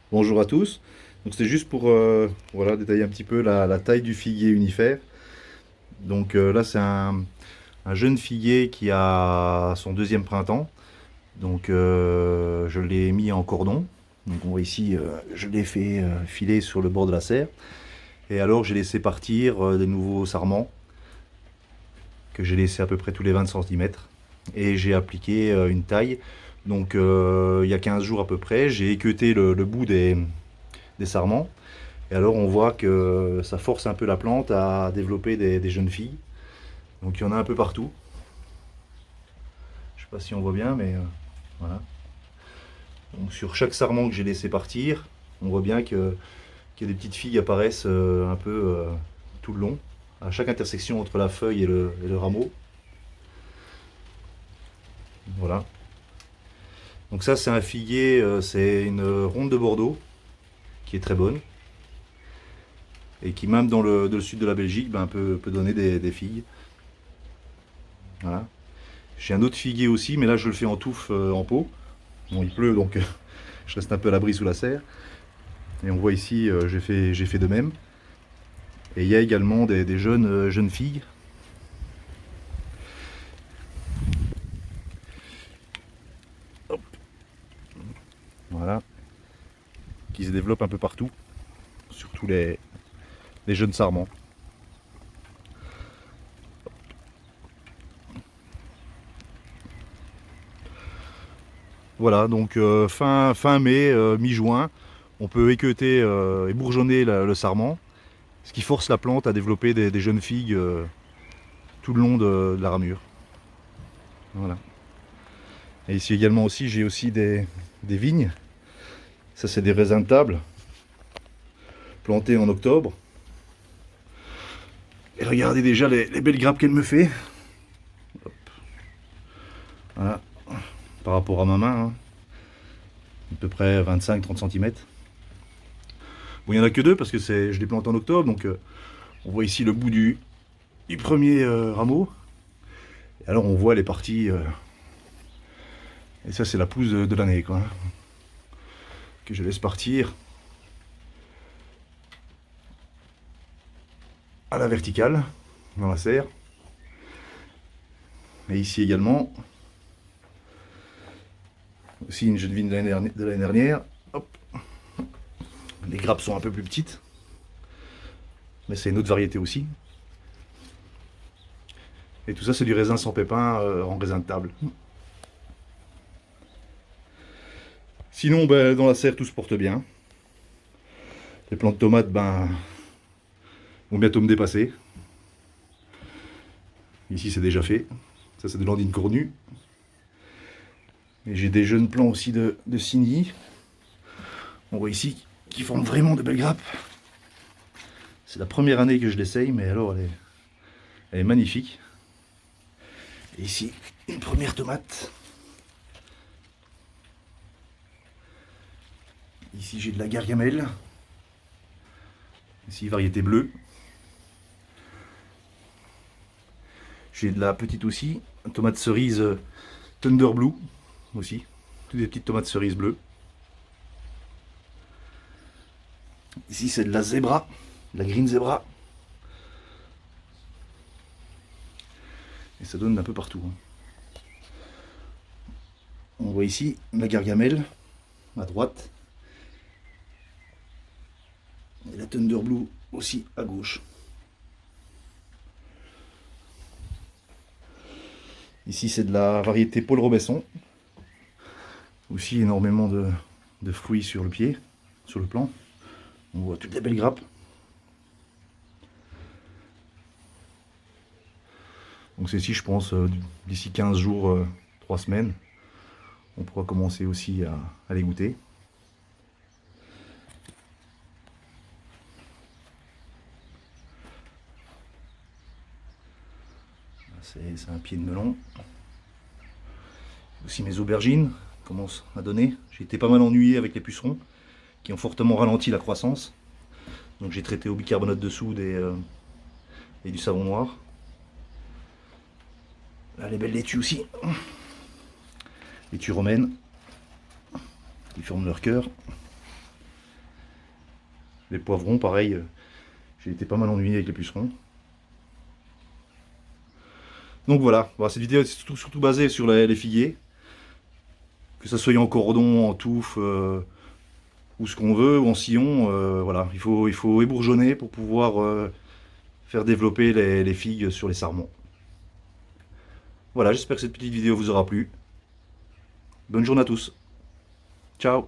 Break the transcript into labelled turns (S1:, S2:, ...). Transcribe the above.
S1: Bonjour à tous. Donc c'était juste pour voilà, détailler un petit peu la taille du figuier unifère. Donc là c'est un jeune figuier qui a son deuxième printemps. Donc je l'ai mis en cordon. Donc on voit ici, je l'ai fait filer sur le bord de la serre. Et alors j'ai laissé partir des nouveaux sarments que j'ai laissé à peu près tous les 20 centimètres. Et j'ai appliqué une taille. Donc il y a 15 jours à peu près, j'ai équeuté le bout des sarments. Et alors on voit que ça force un peu la plante à développer des jeunes filles. Donc il y en a un peu partout. Je sais pas si on voit bien, mais voilà. Donc sur chaque sarment que j'ai laissé partir, on voit bien qu'il y a des petites filles apparaissent un peu tout le long, à chaque intersection entre la feuille et le rameau. Voilà. Donc ça c'est un figuier, c'est une ronde de Bordeaux qui est très bonne et qui même dans le sud de la Belgique ben, peut donner des figues. Voilà. J'ai un autre figuier aussi, mais là je le fais en touffe en pot. Bon, il pleut donc je reste un peu à l'abri sous la serre. Et on voit ici, j'ai fait de même. Et il y a également des jeunes filles. Hop, voilà, qui se développent un peu partout, surtout les jeunes sarments. Voilà, donc fin mai, mi-juin, on peut équeuter et bourgeonner le sarment, ce qui force la plante à développer des jeunes figues tout le long de la ramure. Voilà. Et ici également aussi, j'ai aussi des vignes. Ça c'est des raisins de table, plantés en octobre. Et regardez déjà les belles grappes qu'elle me fait. Voilà, par rapport à ma main, hein. À peu près 25-30 cm. Bon, il n'y en a que deux parce que je les plante en octobre, donc on voit ici le bout du premier rameau. Et alors on voit les parties, et ça c'est la pousse de l'année, quoi, hein, que je laisse partir à la verticale, dans la serre. Et ici également, aussi une jeune vigne de l'année dernière. Hop. Les grappes sont un peu plus petites, mais c'est une autre variété aussi. Et tout ça c'est du raisin sans pépins en raisin de table. Sinon, ben, dans la serre, tout se porte bien. Les plants de tomates ben, vont bientôt me dépasser. Ici, c'est déjà fait. Ça, c'est de l'andine cornue. Et j'ai des jeunes plants aussi de cygnie. On voit ici qui forment vraiment de belles grappes. C'est la première année que je l'essaye, mais alors elle est magnifique. Et ici, une première tomate. Ici, j'ai de la gargamelle. Ici, variété bleue. J'ai de la petite aussi, une tomate cerise Thunder Blue aussi. Toutes des petites tomates cerises bleues. Ici, c'est de la zébra, de la green zebra. Et ça donne un peu partout, hein. On voit ici la gargamelle à droite. Et la Thunder Blue aussi à gauche. Ici, c'est de la variété Paul Robesson. Aussi énormément de fruits sur le pied, sur le plant. On voit toutes les belles grappes. Donc ceci, je pense, d'ici 15 jours, 3 semaines, on pourra commencer aussi à les goûter. C'est un pied de melon. Aussi mes aubergines commencent à donner. J'ai été pas mal ennuyé avec les pucerons qui ont fortement ralenti la croissance. Donc j'ai traité au bicarbonate de soude et du savon noir. Là, les belles laitues aussi. Laitues romaines qui forment leur cœur. Les poivrons, pareil, j'ai été pas mal ennuyé avec les pucerons. Donc voilà, cette vidéo est surtout basée sur les figuiers. Que ça soit en cordon, en touffe, ou ce qu'on veut, ou en sillon, voilà, il faut ébourgeonner pour pouvoir faire développer les figues sur les sarments. Voilà, j'espère que cette petite vidéo vous aura plu. Bonne journée à tous. Ciao.